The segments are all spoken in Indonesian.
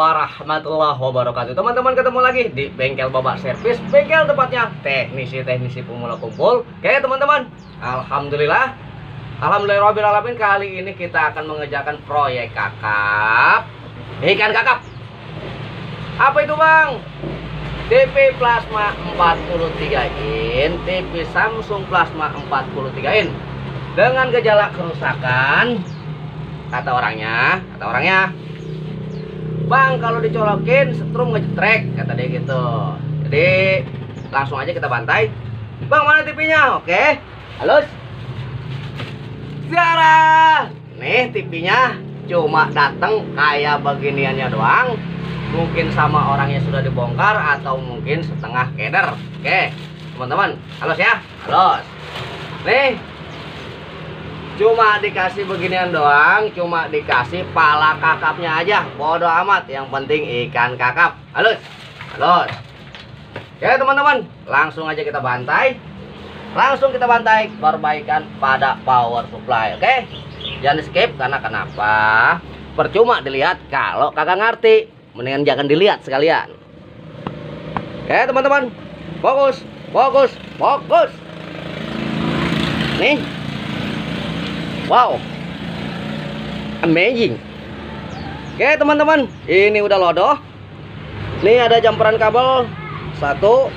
warahmatullahi wabarakatuh. Teman-teman, ketemu lagi di Bengkel Babak Servis, bengkel tempatnya teknisi-teknisi pemula kumpul. Oke teman-teman, Alhamdulillahirobbilalamin, kali ini kita akan mengerjakan proyek kakap ikan kakap. Apa itu bang? TV plasma 43 in, TV Samsung plasma 43 in dengan gejala kerusakan. Kata orangnya, bang, kalau dicolokin setrum ngejetrek, kata dia gitu. Jadi langsung aja kita bantai. Bang, mana TV-nya? Oke, halus. Sekarang nih TV-nya cuma datang kayak beginiannya doang. Mungkin sama orangnya sudah dibongkar atau mungkin setengah keder. Oke teman-teman, halus ya, halus. Nih cuma dikasih beginian doang, cuma dikasih pala kakapnya aja, bodoh amat, yang penting ikan kakap. Halus, halus. Oke teman-teman, langsung aja kita bantai. Langsung kita bantai perbaikan pada power supply. Oke, jangan di skip, karena kenapa? Percuma dilihat kalau kagak ngerti. Mendingan jangan dilihat sekalian. Oke teman-teman, fokus, fokus, fokus. Nih, wow, amazing. Oke teman-teman, ini udah lodoh. Nih ada jamperan kabel 1, 2,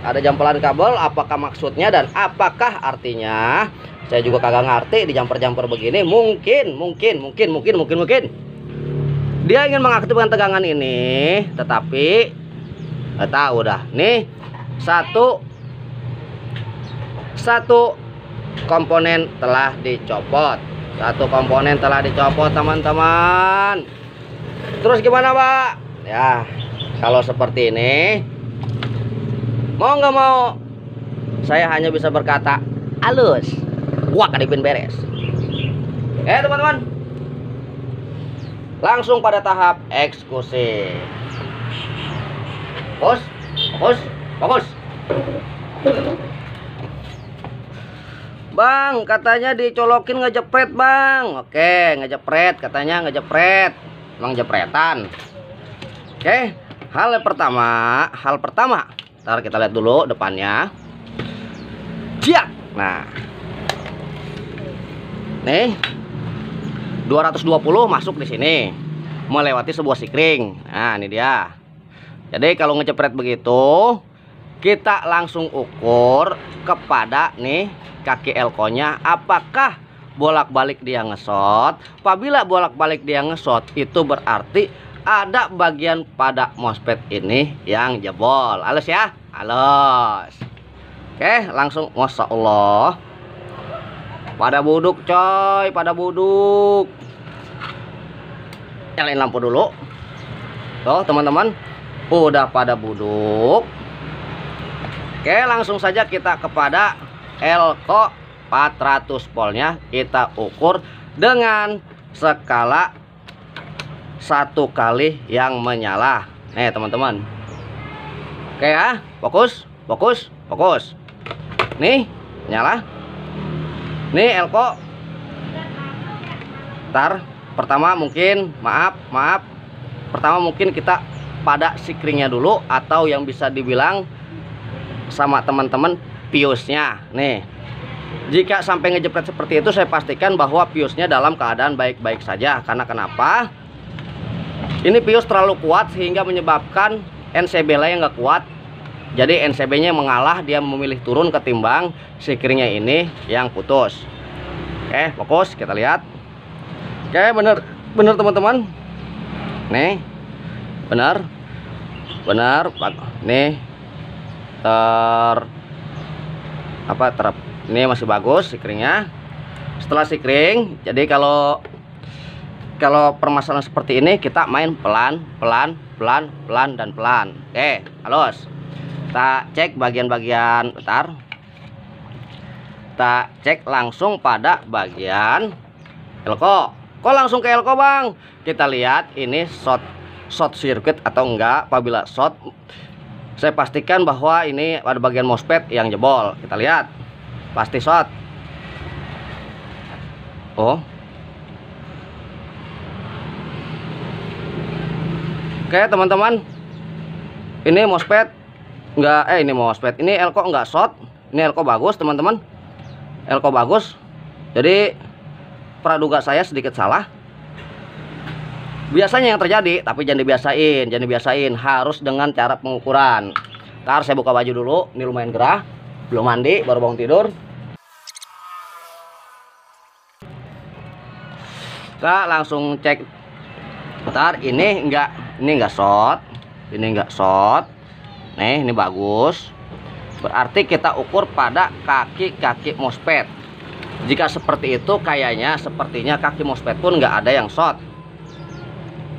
ada jamperan kabel. Apakah maksudnya dan apakah artinya? Saya juga kagak ngerti di jumper-jumper begini. Mungkin dia ingin mengaktifkan tegangan ini, tetapi nggak tahu dah. Nih satu komponen telah dicopot. Satu komponen telah dicopot teman-teman. Terus gimana Pak? Ya kalau seperti ini, mau nggak mau, saya hanya bisa berkata halus. Wah, kadipin beres. Teman-teman, langsung pada tahap eksekusi. Fokus, fokus, fokus. Bang, katanya dicolokin ngejepret bang. Oke, ngejepret, katanya ngejepret. Emang jepretan. Oke, hal pertama, ntar kita lihat dulu depannya. Siap. Nah, nih 220 masuk di sini, melewati sebuah sikring. Nah, ini dia. Jadi kalau ngejepret begitu, kita langsung ukur kepada nih kaki elko-nya, apakah bolak-balik dia ngesot. Apabila bolak-balik dia ngesot, itu berarti ada bagian pada MOSFET ini yang jebol. Halus ya, halus. Oke, langsung, masya Allah. Pada buduk coy, pada buduk. Nyalain lampu dulu. Tuh teman-teman, udah pada buduk. Oke, langsung saja kita kepada elko 400 voltnya. Kita ukur dengan skala 1 kali yang menyala. Nih teman-teman. Oke ya, fokus, fokus, fokus. Nih, nyala. Nih elko. Ntar pertama mungkin pertama mungkin kita pada sikringnya dulu, atau yang bisa dibilang sama teman-teman piusnya. Nih, jika sampai ngejepret seperti itu, saya pastikan bahwa piusnya dalam keadaan baik-baik saja. Karena kenapa? Ini pius terlalu kuat sehingga menyebabkan NCB-nya yang nggak kuat. Jadi NCB-nya mengalah, dia memilih turun ketimbang sikringnya ini yang putus. Oke, fokus, kita lihat. Oke, bener teman-teman. Nih, bener. Nih, ini masih bagus sikringnya. Setelah sikring, jadi kalau permasalahan seperti ini, kita main pelan dan pelan. Oke, halus. Kita cek bagian-bagian, bentar. Kita cek langsung pada bagian elko. Kok langsung ke elko bang? Kita lihat ini short circuit atau enggak. Apabila short, saya pastikan bahwa ini ada bagian MOSFET yang jebol. Kita lihat, pasti short. Oh, Oke teman-teman, ini MOSFET enggak, ini MOSFET, ini elko enggak short, ini elko bagus teman-teman, elko bagus. Jadi praduga saya sedikit salah. Biasanya yang terjadi, tapi jangan dibiasain, harus dengan cara pengukuran. Ntar saya buka baju dulu, ini lumayan gerah, belum mandi, baru bangun tidur. Kita langsung cek. Ntar ini enggak short, ini enggak short. Nih, ini bagus. Berarti kita ukur pada kaki-kaki MOSFET. Jika seperti itu, sepertinya kaki MOSFET pun enggak ada yang short.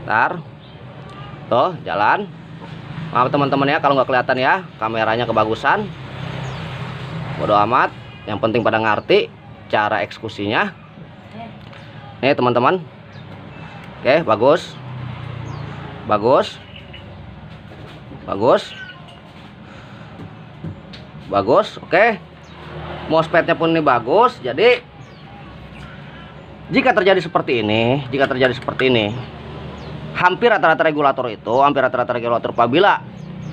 Ntar tuh jalan. Maaf teman-teman ya kalau nggak kelihatan ya, kameranya kebagusan. Bodo amat, yang penting pada ngerti cara eksekusinya. Nih teman-teman. Oke, bagus. Bagus. Bagus. Bagus, oke. MOSFET-nya pun ini bagus. Jadi jika terjadi seperti ini, hampir rata-rata regulator apabila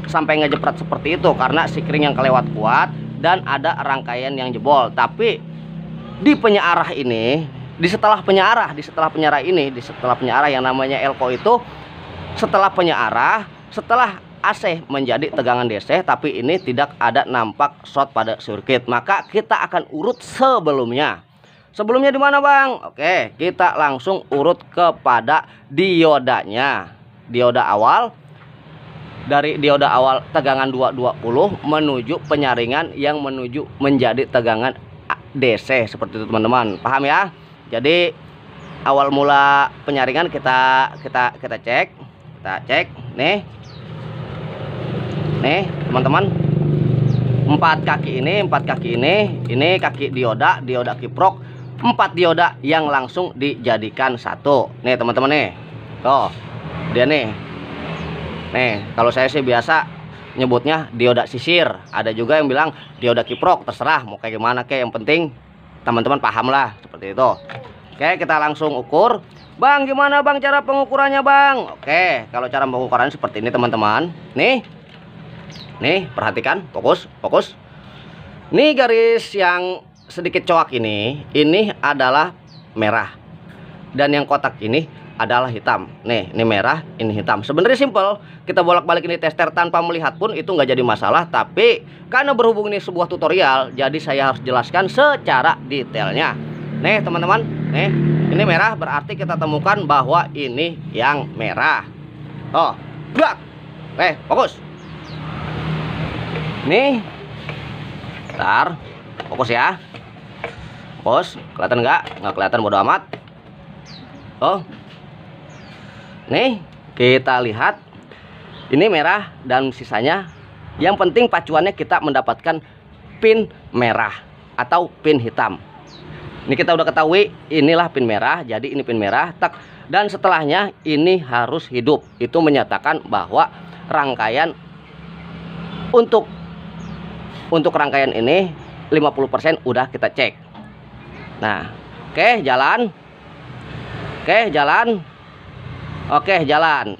sampai ngejepret seperti itu karena sikring yang kelewat kuat dan ada rangkaian yang jebol. Tapi di penyearah ini, di setelah penyearah yang namanya elko itu, setelah penyearah, setelah AC menjadi tegangan DC, tapi ini tidak ada nampak short pada sirkuit, maka kita akan urut sebelumnya. Sebelumnya di mana, Bang? Oke, kita langsung urut kepada diodanya. Dioda awal. Dari dioda awal tegangan 220 menuju penyaringan yang menuju menjadi tegangan DC, seperti itu teman-teman. Paham ya? Jadi awal mula penyaringan kita cek. Kita cek nih. Nih, teman-teman. 4 kaki ini kaki dioda kiprok. 4 dioda yang langsung dijadikan satu. Nih teman-teman nih. Tuh. Dia nih. Nih, kalau saya sih biasa nyebutnya dioda sisir. Ada juga yang bilang dioda kiprok, terserah mau kayak gimana kayak, yang penting teman-teman paham lah seperti itu. Oke, kita langsung ukur. Bang, gimana Bang cara pengukurannya, Bang? Oke, kalau cara pengukurannya seperti ini teman-teman. Nih. Nih, perhatikan, fokus. Nih garis yang sedikit coak ini adalah merah, dan yang kotak ini adalah hitam. Nih, ini merah, ini hitam. Sebenarnya simple, kita bolak-balik ini tester tanpa melihat pun itu nggak jadi masalah. Tapi karena berhubung ini sebuah tutorial, jadi saya harus jelaskan secara detailnya. Nih teman-teman, nih ini merah, berarti kita temukan bahwa ini yang merah. Oh, blak. Fokus. Nih, ntar fokus ya. Fokus, kelihatan nggak kelihatan, bodo amat. Oh, nih kita lihat ini merah dan sisanya. Yang penting pacuannya kita mendapatkan pin merah atau pin hitam. Ini kita udah ketahui inilah pin merah, jadi ini pin merah. Tak, dan setelahnya ini harus hidup. Itu menyatakan bahwa rangkaian untuk rangkaian ini 50% udah kita cek. Nah, oke, jalan.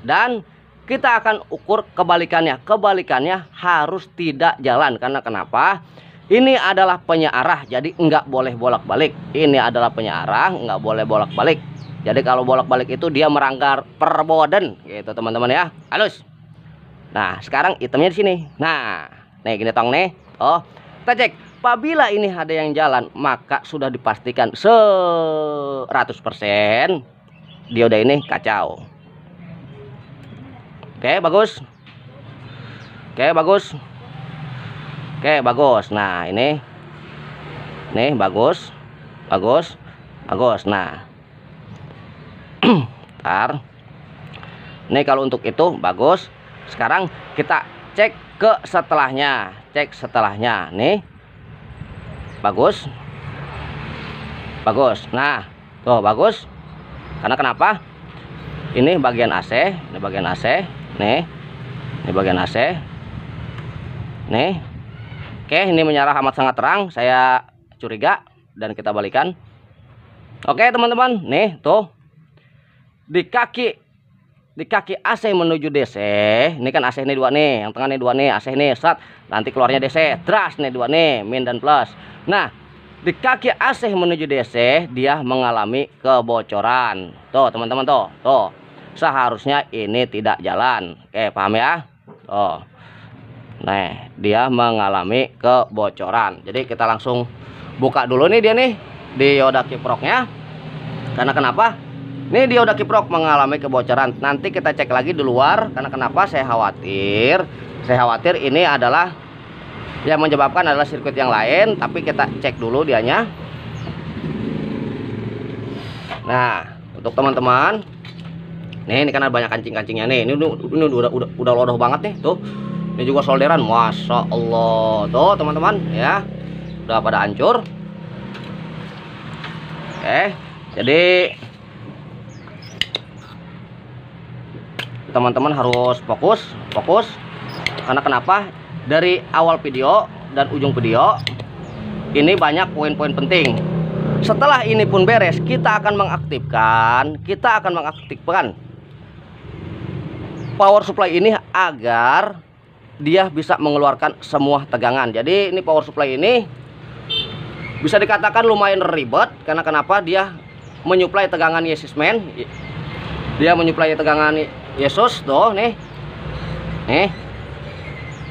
Dan kita akan ukur kebalikannya. Kebalikannya harus tidak jalan. Karena kenapa? Ini adalah penyearah, jadi nggak boleh bolak-balik. Ini adalah penyearah, nggak boleh bolak-balik. Jadi kalau bolak-balik itu dia melanggar perboden, gitu teman-teman ya. Halus. Nah, sekarang itemnya di sini. Nah, nih gini tong nih. Oh, kita cek. Apabila ini ada yang jalan, maka sudah dipastikan 100% dioda ini kacau. Oke, bagus. Nah, ini bagus. Nah, ntar. Ini kalau untuk itu bagus. Sekarang kita cek ke setelahnya. Nih. Bagus. Nah, tuh bagus. Karena kenapa? Ini bagian AC, Nih, ini bagian AC. Nih. Oke, ini menyala amat sangat terang, saya curiga, dan kita balikan. Oke, teman-teman, nih tuh. Di kaki di kaki AC menuju DC. Ini kan AC ini 2 nih, yang tengah nih 2 nih, AC nih, set. Nanti keluarnya DC, terus nih 2 nih, min dan plus. Nah, di kaki AC menuju DC dia mengalami kebocoran. Tuh, teman-teman tuh. Seharusnya ini tidak jalan. Oke, paham ya? Tuh. Nah, dia mengalami kebocoran. Jadi kita langsung buka dulu nih dia nih dioda kiproknya. Karena kenapa? Nih dioda kiprok mengalami kebocoran. Nanti kita cek lagi di luar. Karena kenapa? Saya khawatir ini adalah yang menyebabkan adalah sirkuit yang lain. Tapi kita cek dulu dianya. Nah, untuk teman-teman, nih ini kan ada banyak kancing-kancingnya nih. Ini udah lodoh banget nih tuh. Ini juga solderan, masya Allah. Tuh teman-teman ya, udah pada hancur. Oke, jadi teman-teman harus fokus. Karena kenapa? Dari awal video dan ujung video ini banyak poin-poin penting. Setelah ini pun beres, kita akan mengaktifkan power supply ini agar dia bisa mengeluarkan semua tegangan. Jadi ini power supply ini bisa dikatakan lumayan ribet. Karena kenapa? Dia menyuplai tegangan Yesus Man. Dia menyuplai tegangan Yesus tuh nih.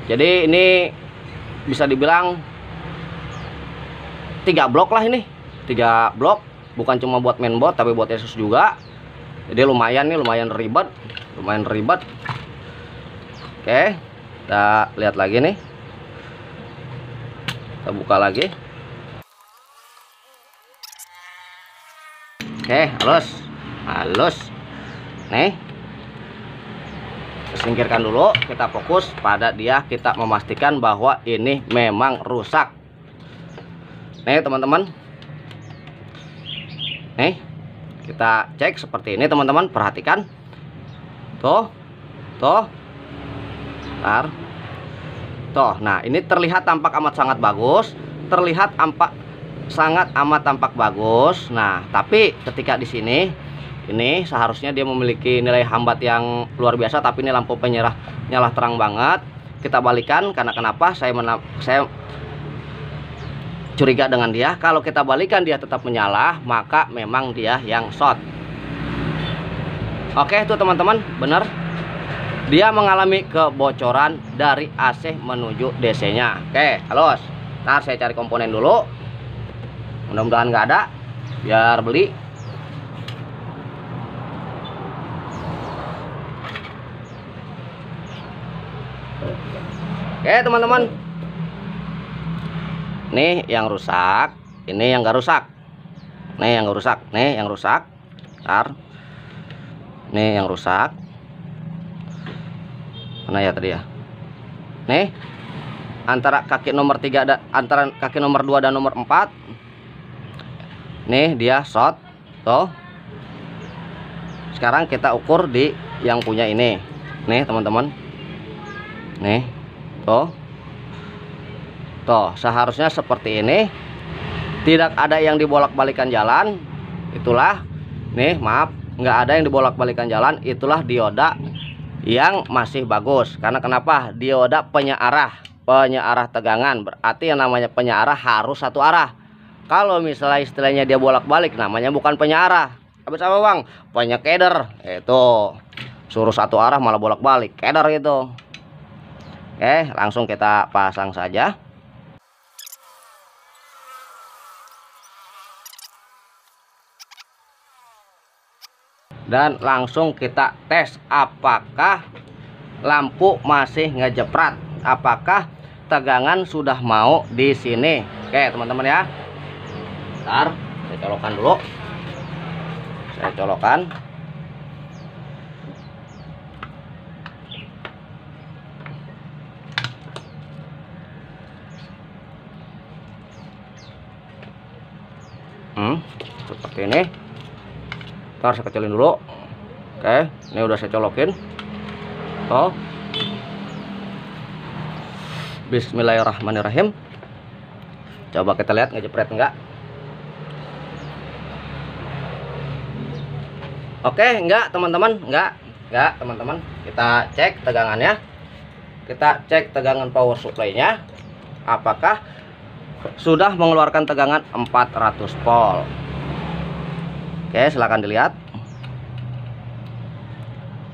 Jadi ini bisa dibilang 3 blok lah ini. 3 blok, bukan cuma buat mainboard tapi buat Yesus juga. Jadi lumayan ribet. Oke. Kita lihat lagi nih. Kita buka lagi. Oke, halus. Nih. Kita singkirkan dulu. Kita fokus pada dia. Kita memastikan bahwa ini memang rusak. Nih, teman-teman. Nih. Kita cek seperti ini, teman-teman. Perhatikan. Tuh. Nah ini terlihat tampak amat sangat bagus, tampak bagus. Nah tapi ketika di sini ini seharusnya dia memiliki nilai hambat yang luar biasa, tapi ini lampu penyerah nyala terang banget. Kita balikan. Karena kenapa? Saya curiga dengan dia. Kalau kita balikan dia tetap menyala, maka memang dia yang short. Oke, itu teman-teman, benar. Dia mengalami kebocoran dari AC menuju DC nya. Oke, halus. Ntar saya cari komponen dulu. Mudah-mudahan nggak ada, biar beli. Oke teman-teman, nih yang rusak, ini yang nggak rusak. Nih yang rusak. Ntar. Nih yang rusak. Mana ya tadi ya? Nih antara kaki nomor 3 dan antara kaki nomor 2 dan nomor 4. Nih dia short. Tuh. Sekarang kita ukur di yang punya ini. Nih teman-teman. Nih. Tuh. Seharusnya seperti ini. Tidak ada yang dibolak-balikan jalan. Itulah. Nih maaf, nggak ada yang dibolak-balikan jalan. Itulah dioda yang masih bagus. Karena kenapa? Dioda penyearah tegangan. Berarti yang namanya penyearah harus satu arah. Kalau misalnya istilahnya dia bolak-balik, namanya bukan penyearah. Habis apa bang? Penyekeder. Itu suruh satu arah malah bolak-balik, keder gitu. Oke, langsung kita pasang saja. Dan langsung kita tes apakah lampu masih ngejeprat, apakah tegangan sudah mau di sini. Oke teman-teman ya. Ntar saya colokkan dulu. Seperti ini. Ntar saya kecilin dulu. Oke, ini udah saya colokin. Bismillahirrahmanirrahim. Coba kita lihat ngejepret enggak. Oke, enggak teman-teman, enggak. Enggak, teman-teman. Kita cek tegangannya. Kita cek tegangan power supply-nya. Apakah sudah mengeluarkan tegangan 400 volt. Oke, silahkan dilihat.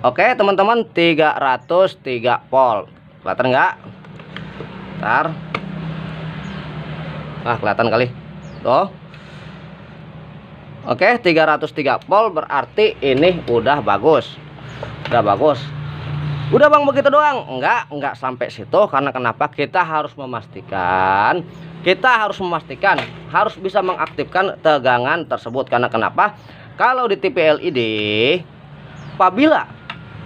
Oke, teman-teman, 303 volt. Kelihatan enggak? Bentar. Nah, kelihatan kali. Tuh. Oke, 303 volt berarti ini udah bagus. Udah bagus. Udah Bang begitu doang? Enggak sampai situ. Karena kenapa? Kita harus memastikan, harus bisa mengaktifkan tegangan tersebut. Karena kenapa? Kalau di TV LED, apabila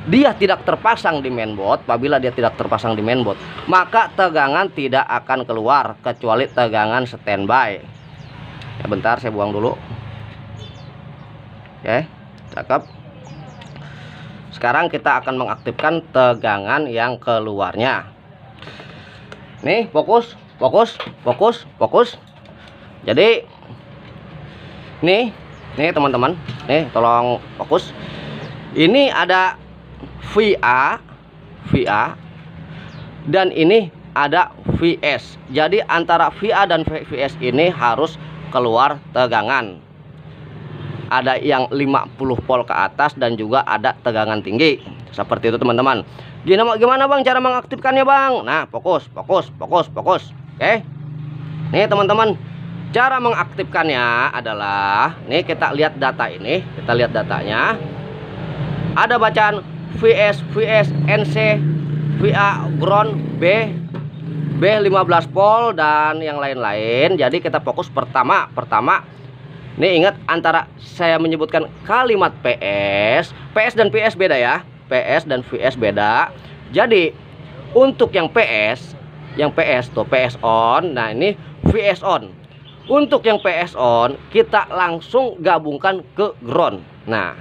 dia tidak terpasang di mainboard, maka tegangan tidak akan keluar kecuali tegangan standby. Ya, bentar saya buang dulu. Oke, cakep. Sekarang kita akan mengaktifkan tegangan yang keluarnya. Nih, fokus. Jadi nih teman-teman, nih tolong fokus. Ini ada VA dan ini ada VS. Jadi antara VA dan VS ini harus keluar tegangan. Ada yang 50 volt ke atas dan juga ada tegangan tinggi. Seperti itu teman-teman. Gimana Bang cara mengaktifkannya Bang? Nah, fokus. Oke. Nih teman-teman, cara mengaktifkannya adalah, nih kita lihat data ini, kita lihat datanya. Ada bacaan VS, NC, VA, ground, B 15 volt dan yang lain-lain. Jadi kita fokus pertama. Nih ingat, antara saya menyebutkan kalimat PS dan PS beda ya. PS dan VS beda. Jadi untuk yang PS tuh PS on. Nah, ini VS on. Untuk yang PS on kita langsung gabungkan ke ground. Nah,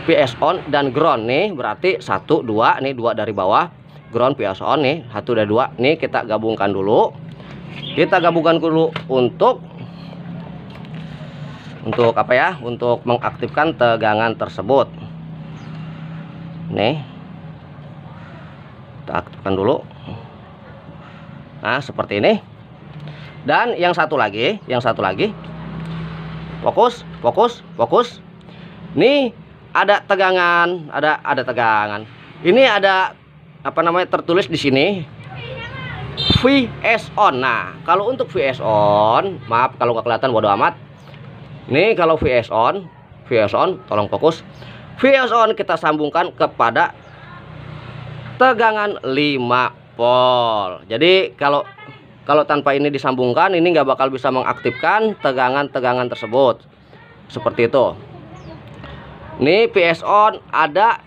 PS on dan ground nih berarti 1 2, nih 2 dari bawah. Ground PS on nih 1 dan 2. Nih kita gabungkan dulu. Untuk apa ya? Untuk mengaktifkan tegangan tersebut. Nih. Kita aktifkan dulu. Nah, seperti ini. Dan yang satu lagi. Fokus. Nih ada tegangan, ada tegangan. Ini ada apa namanya tertulis di sini VS on. Nah, kalau untuk VS on, maaf kalau nggak kelihatan, bodo amat. Nih kalau VS on, tolong fokus. VS on kita sambungkan kepada tegangan 5 volt. Jadi kalau tanpa ini disambungkan, ini nggak bakal bisa mengaktifkan tegangan tersebut. Seperti itu. Nih VS on ada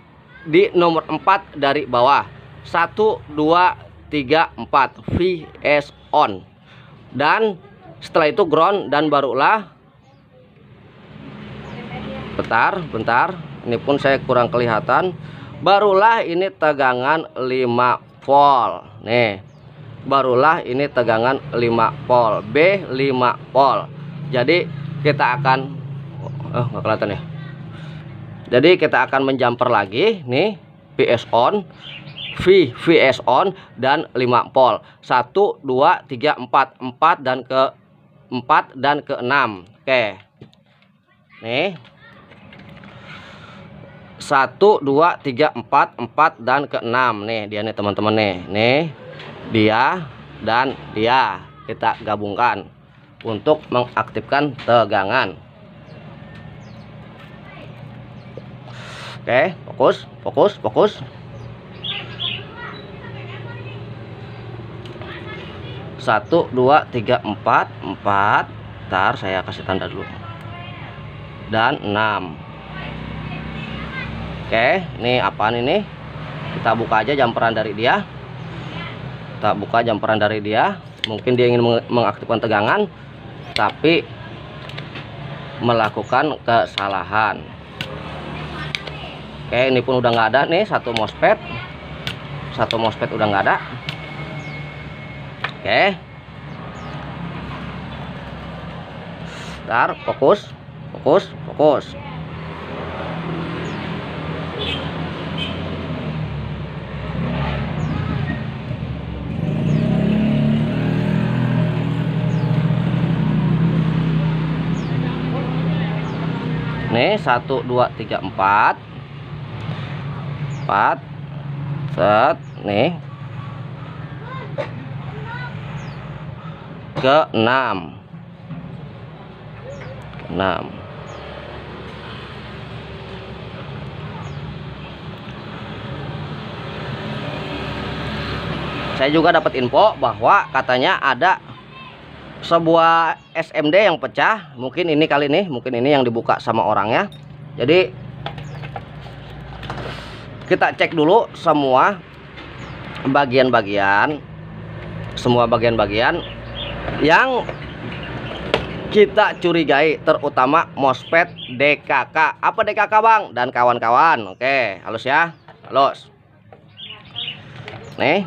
di nomor 4 dari bawah. 1 2 3 4 VS on. Dan setelah itu ground dan barulah bentar, ini pun saya kurang kelihatan. Barulah ini tegangan 5 volt. Nih, barulah ini tegangan 5 volt. B 5 volt. Jadi kita akan nggak kelihatan ya. Jadi kita akan menjumper lagi nih VS on, VS on dan 5 volt. 1 2 3 4 dan ke 4 dan ke 6. Oke. Nih 1 2 3 4 dan ke 6. Nih dia nih teman-teman, nih dia dan dia kita gabungkan untuk mengaktifkan tegangan. Oke, fokus. 1 2 3 4. Ntar saya kasih tanda dulu. Dan 6. Oke, ini apaan ini? Kita buka aja jumperan dari dia. Mungkin dia ingin mengaktifkan tegangan, tapi melakukan kesalahan. Oke, ini pun udah nggak ada nih, satu MOSFET udah nggak ada. Oke, ntar fokus. Nih 1 2 3 4 4 set nih ke 6 Saya juga dapat info bahwa katanya ada sebuah SMD yang pecah. Mungkin ini kali nih, mungkin ini yang dibuka sama orangnya. Jadi kita cek dulu semua bagian-bagian yang kita curigai, terutama MOSFET DKK. Apa DKK Bang dan kawan-kawan? Oke, halus ya, halus. Nih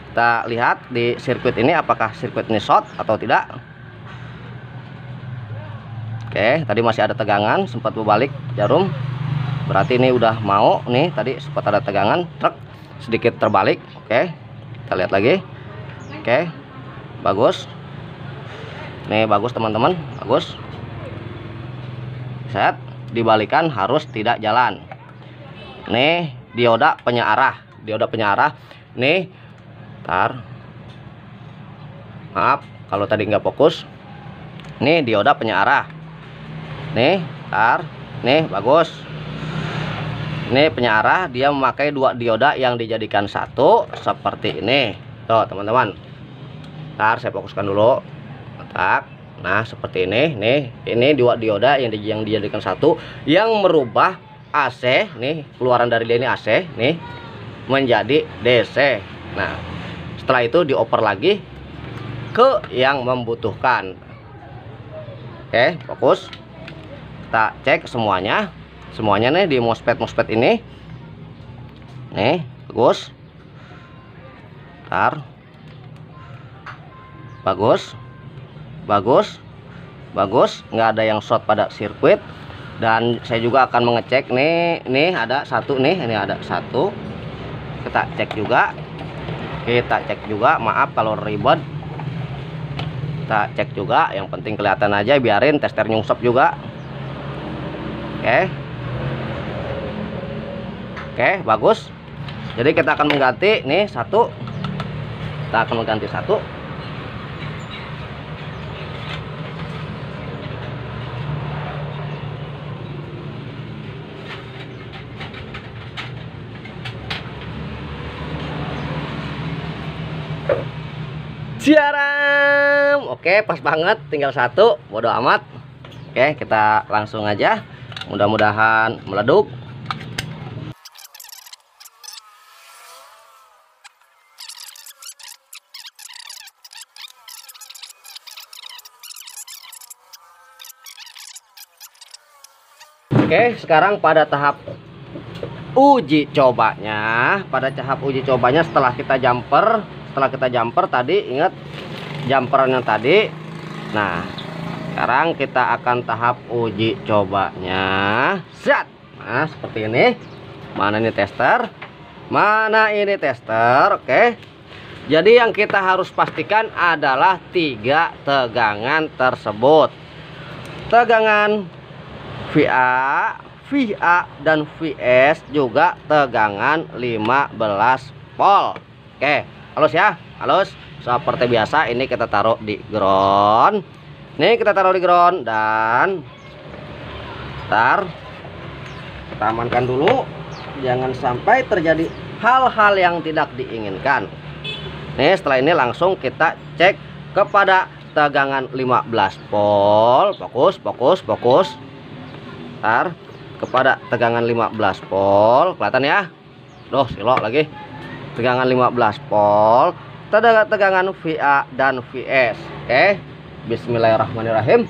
kita lihat di sirkuit ini apakah sirkuit ini short atau tidak. Oke, tadi masih ada tegangan, sempat berbalik jarum, berarti ini udah mau. Nih tadi sempat ada tegangan, truk sedikit terbalik. Oke, kita lihat lagi. Oke, bagus. Nih bagus teman-teman, bagus. Set, dibalikan harus tidak jalan. Nih dioda penyearah, nih. Ntar, maaf kalau tadi nggak fokus. Nih dioda penyearah, nih. Ntar, nih bagus. Ini penyearah, dia memakai 2 dioda yang dijadikan satu seperti ini. Tuh teman-teman, ntar saya fokuskan dulu. Nah seperti ini. Nih ini 2 dioda yang dijadikan satu, yang merubah AC nih, keluaran dari dia ini AC nih menjadi DC. Nah setelah itu dioper lagi ke yang membutuhkan. Oke, fokus. Kita cek semuanya nih di MOSFET ini. Nih bagus. Ntar, bagus, nggak ada yang short pada sirkuit. Dan saya juga akan mengecek nih ada satu nih, ini ada satu. Kita cek juga, maaf kalau ribet. Kita cek juga, yang penting kelihatan aja, biarin tester nyungsep juga. Oke, bagus. Jadi kita akan mengganti nih satu. Kita akan mengganti satu. Siaram. Oke, pas banget, tinggal satu, bodo amat. Oke, kita langsung aja, mudah-mudahan meleduk. Oke, sekarang pada tahap uji cobanya. Setelah kita jumper tadi, ingat jumpernya tadi. Nah sekarang kita akan tahap uji cobanya. Set. Nah seperti ini. Mana ini tester? Oke, jadi yang kita harus pastikan adalah 3 tegangan tersebut. Tegangan VA, dan VS, juga tegangan 15 volt. Oke, halus ya, halus. Seperti biasa, ini kita taruh di ground. Dan ntar kita amankan dulu, jangan sampai terjadi hal-hal yang tidak diinginkan. Nih setelah ini langsung kita cek kepada tegangan 15 volt. Fokus. Ntar kepada tegangan 15 volt, kelihatan ya. Silo lagi. Tegangan 15 volt, tegangan VA dan VS. Oke, bismillahirrahmanirrahim.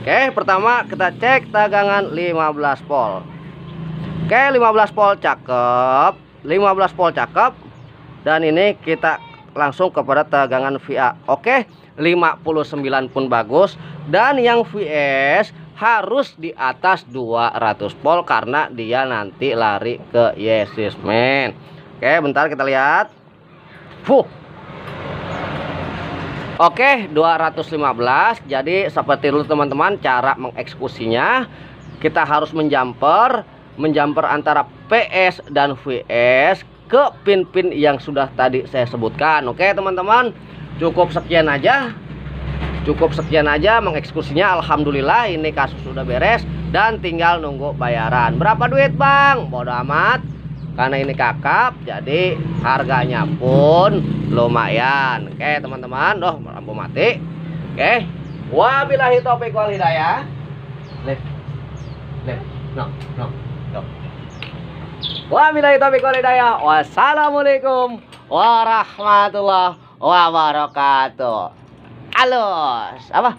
Oke, pertama kita cek tegangan 15 volt. Oke, 15 volt cakep. Dan ini kita langsung kepada tegangan VA. Oke, 59 pun bagus. Dan yang VS harus di atas 200 volt karena dia nanti lari ke Yesus men. Oke, bentar kita lihat. Oke, 215. Jadi seperti dulu teman-teman cara mengeksekusinya. Kita harus menjumper antara PS dan VS ke pin-pin yang sudah tadi saya sebutkan. Oke teman-teman, cukup sekian aja mengeksekusinya. Alhamdulillah ini kasus sudah beres dan tinggal nunggu bayaran. Berapa duit bang? Bodo amat, karena ini kakap jadi harganya pun lumayan. Oke teman-teman, lampu mati. Oke, wabillahi taufiq wal hidayah. Wabillahi taufiq wal hidayah. Wassalamualaikum warahmatullahi wabarakatuh. Halus apa?